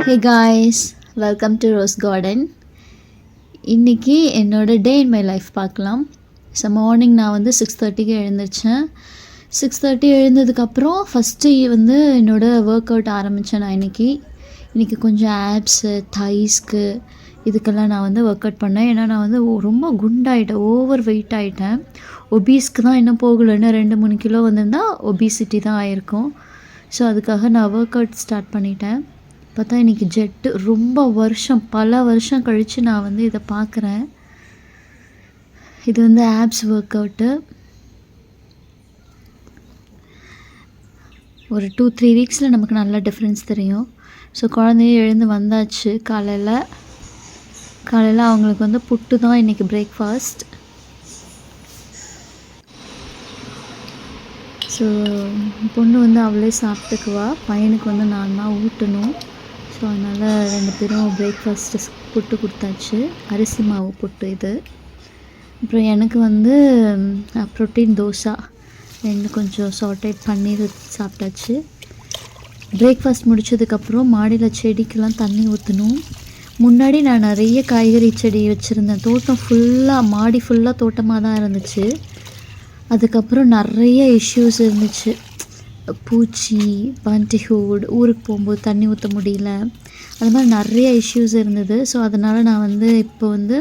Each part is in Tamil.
Hey guys, welcome to rose garden. இன்றைக்கி என்னோடய டே இன் மை லைஃப் பார்க்கலாம். ஸோ மார்னிங் நான் வந்து 6:30க்கு எழுந்திரிச்சேன். 6:30 எழுந்ததுக்கப்புறம் ஃபஸ்ட்டு வந்து என்னோடய ஒர்க் அவுட் ஆரம்பித்தேன். நான் இன்றைக்கி கொஞ்சம் ஆப்ஸு தைஸ்க்கு இதுக்கெல்லாம் நான் வந்து ஒர்க் அவுட் பண்ணேன். ஏன்னா நான் வந்து ரொம்ப குண்டாகிட்டேன், ஓவர் வெயிட் ஆகிட்டேன். ஒபீஸ்க்கு தான் இன்னும் போகலைன்னு 2-3 கிலோ வந்திருந்தால் ஒபிசிட்டி தான் ஆகிருக்கும். ஸோ அதுக்காக நான் ஒர்க் அவுட் ஸ்டார்ட் பண்ணிட்டேன். பார்த்தா இன்றைக்கி ஜெட்டு ரொம்ப பல வருஷம் கழித்து நான் வந்து இதை பார்க்குறேன். இது வந்து ஆப்ஸ் ஒர்க் அவுட்டு. ஒரு 2-3 வீக்ஸில் நமக்கு நல்ல டிஃப்ரென்ஸ் தெரியும். ஸோ குழந்தைய எழுந்து வந்தாச்சு. காலையில் அவங்களுக்கு வந்து புட்டு தான் இன்றைக்கி பிரேக்ஃபாஸ்ட். ஸோ பொண்ணு வந்து அவளே சாப்பிட்டுக்குவா, பையனுக்கு வந்து நான் தான் ஊட்டணும். ஸோ அதனால் 2 பேரும் பிரேக்ஃபாஸ்ட்டு புட்டு கொடுத்தாச்சு. அரிசி மாவு புட்டு இது. அப்புறம் எனக்கு வந்து ப்ரோட்டீன் தோசை 2 கொஞ்சம் சாட்டேட் பன்னீர் சாப்பிட்டாச்சு. பிரேக்ஃபாஸ்ட் முடித்ததுக்கப்புறம் மாடியில் செடிக்கெலாம் தண்ணி ஊற்றணும். முன்னாடி நான் நிறைய காய்கறி செடி வச்சுருந்தேன். தோட்டம் ஃபுல்லாக, மாடி ஃபுல்லாக தோட்டமாக தான் இருந்துச்சு. அதுக்கப்புறம் நிறைய இஷ்யூஸ் இருந்துச்சு. பூச்சி, பண்டிஹூட், ஊருக்கு போகும்போது தண்ணி ஊற்ற முடியல, அது மாதிரி நிறைய இஷ்யூஸ் இருந்தது. ஸோ அதனால் நான் வந்து இப்போ வந்து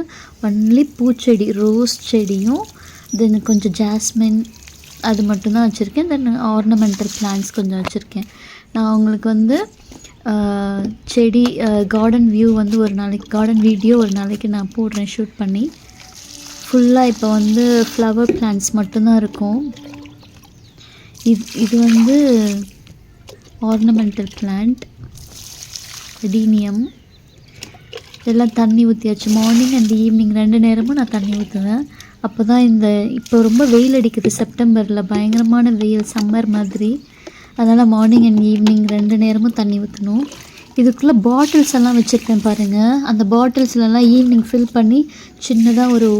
ஒன்லி பூச்செடி, ரோஸ் செடியும் தென் கொஞ்சம் ஜாஸ்மின் அது மட்டும்தான் வச்சுருக்கேன். தென் ஆர்னமெண்டல் பிளான்ட்ஸ் கொஞ்சம் வச்சுருக்கேன். நான் அவங்களுக்கு வந்து செடி கார்டன் வியூ வந்து கார்டன் வீடியோ ஒரு நாளைக்கு நான் போடுறேன் ஷூட் பண்ணி. ஃபுல்லாக இப்போ வந்து ஃப்ளவர் பிளான்ட்ஸ் மட்டும்தான் இருக்கும். இது வந்து ஆர்னமெண்டல் பிளான்ட் டீனியம். எல்லாம் தண்ணி ஊற்றியாச்சு. மார்னிங் அண்ட் ஈவினிங் 2 நேரமும் நான் தண்ணி ஊற்றுவேன். அப்போ தான் இப்போ ரொம்ப வெயில் அடிக்குது செப்டம்பரில், பயங்கரமான வெயில், சம்மர் மாதிரி. அதனால் மார்னிங் அண்ட் ஈவினிங் 2 நேரமும் தண்ணி ஊற்றணும். இதுக்குள்ளே பாட்டில்ஸ் எல்லாம் வச்சுருக்கேன் பாருங்கள். அந்த பாட்டில்ஸ்லலாம் ஈவினிங் ஃபில் பண்ணி சின்னதாக ஒரு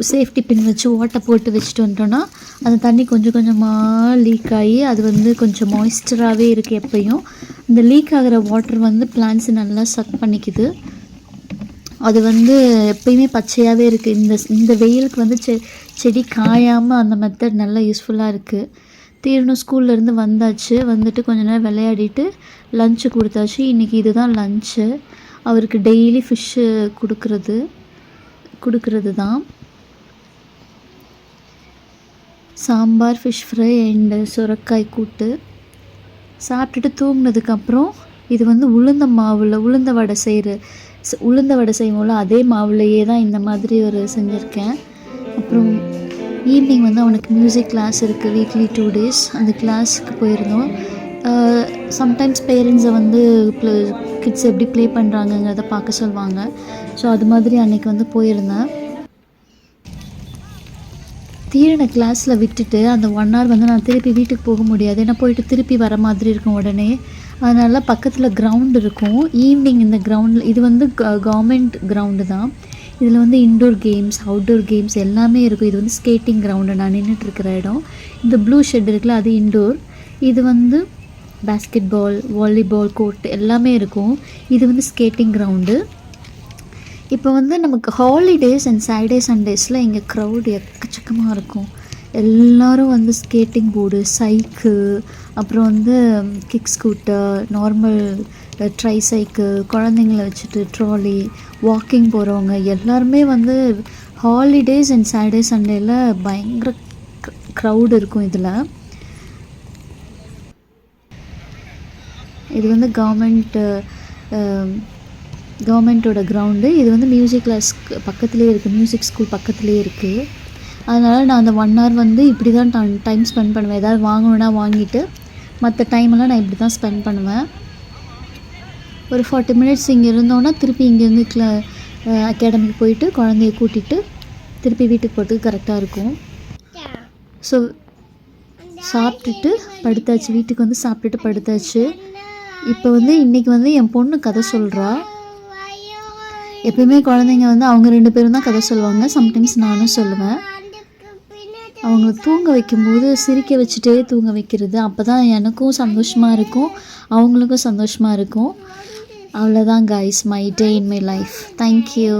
சேஃப்டி பின் வச்சு ஓட்டை போட்டு வச்சுட்டு வந்துட்டோன்னா அந்த தண்ணி கொஞ்சம் கொஞ்சமாக லீக் ஆகி அது வந்து கொஞ்சம் மாய்ஸ்டராகவே இருக்குது. எப்பயும் இந்த லீக் ஆகிற வாட்டர் வந்து பிளான்ட்ஸ் நல்லா சக் பண்ணிக்குது. அது வந்து எப்பயுமே பச்சையாகவே இருக்குது. இந்த வெயிலுக்கு வந்து செடி காயாமல் அந்த மெத்தட் நல்லா யூஸ்ஃபுல்லாக இருக்குது. தீரணும் ஸ்கூல்லேருந்து வந்தாச்சு. வந்துட்டு கொஞ்ச நேரம் விளையாடிட்டு லஞ்சு கொடுத்தாச்சு. இன்றைக்கி இதுதான் லஞ்சு. அவருக்கு டெய்லி ஃபிஷ்ஷு கொடுக்கறது தான். சாம்பார், ஃபிஷ் ஃப்ரை அண்டு சுரக்காய் கூட்டு சாப்பிட்டுட்டு தூங்கினதுக்கப்புறம் இது வந்து உளுந்த வடை செய்வோம்ல, அதே மாவுலையே தான் இந்த மாதிரி ஒரு செஞ்சுருக்கேன். அப்புறம் ஈவினிங் வந்து அவனுக்கு மியூசிக் கிளாஸ் இருக்குது, வீக்லி 2 days. அந்த கிளாஸுக்கு போயிருந்தோம். சம்டைம்ஸ் பேரண்ட்ஸை வந்து கிட்ஸ் எப்படி ப்ளே பண்ணுறாங்கங்கிறத பார்க்க சொல்லுவாங்க. ஸோ அது மாதிரி அன்றைக்கி வந்து போயிருந்தேன். தீரனை கிளாஸில் விட்டுட்டு அந்த 1 hour வந்து நான் திருப்பி வீட்டுக்கு போக முடியாது. ஏன்னா போயிட்டு திருப்பி வர மாதிரி இருக்கும் உடனே. அதனால் பக்கத்தில் கிரவுண்ட் இருக்கும். ஈவினிங் இந்த கிரவுண்டில், இது வந்து கவர்மெண்ட் கிரவுண்டு தான். இதில் வந்து இன்டோர் கேம்ஸ், அவுட்டோர் கேம்ஸ் எல்லாமே இருக்கும். இது வந்து ஸ்கேட்டிங் கிரவுண்டு, நான் நின்றுட்டுருக்கிற இடம். இந்த ப்ளூ ஷெட் இருக்குல்ல, அது இன்டோர். இது வந்து பேஸ்கெட் பால், வாலிபால் கோர்ட் எல்லாமே இருக்கும். இது வந்து ஸ்கேட்டிங் கிரவுண்டு. இப்போ வந்து நமக்கு ஹாலிடேஸ் அண்ட் சாட்டர்டே சண்டேஸில் இங்கே க்ரௌட் எக்கச்சக்கமாக இருக்கும். எல்லோரும் வந்து ஸ்கேட்டிங் போர்டு, சைக்கிள், அப்புறம் வந்து kick scooter, normal try cycle, குழந்தைங்கள வச்சுட்டு ட்ராலி, வாக்கிங் போகிறவங்க எல்லாருமே வந்து ஹாலிடேஸ் அண்ட் சாட்டர்டே சண்டேயில் பயங்கர க்ரௌட் இருக்கும். இது வந்து கவர்மெண்ட்டோட கிரவுண்டு. இது வந்து மியூசிக் கிளாஸ் பக்கத்துலேயே இருக்குது, மியூசிக் ஸ்கூல் பக்கத்துலேயே இருக்குது. அதனால் நான் அந்த 1 hour வந்து இப்படி தான் டைம் ஸ்பெண்ட் பண்ணுவேன். ஏதாவது வாங்கணுன்னா வாங்கிட்டு மற்ற டைமெல்லாம் நான் இப்படி தான் ஸ்பெண்ட் பண்ணுவேன். ஒரு 40 minutes இங்கே இருந்தோன்னா திருப்பி இங்கேருந்து அகாடமிக்கு போயிட்டு குழந்தைய கூட்டிகிட்டு திருப்பி வீட்டுக்கு போகிறதுக்கு கரெக்டாக இருக்கும். ஸோ சாப்பிட்டுட்டு படுத்தாச்சு. வீட்டுக்கு வந்து சாப்பிட்டுட்டு படுத்தாச்சு. இப்போ வந்து இன்றைக்கி வந்து என் பொண்ணு கதை சொல்கிறா. எப்பயுமே குழந்தைங்க வந்து அவங்க 2 பேரும் தான் கதை சொல்லுவாங்க. சம்டைம்ஸ் நானும் சொல்லுவேன். அவங்கள தூங்க வைக்கும்போது சிரிக்க வச்சுட்டே தூங்க வைக்கிறது. அப்போ தான் எனக்கும் சந்தோஷமாக இருக்கும், அவங்களுக்கும் சந்தோஷமாக இருக்கும். அவ்வளோதான் guys, my day in my life. Thank you.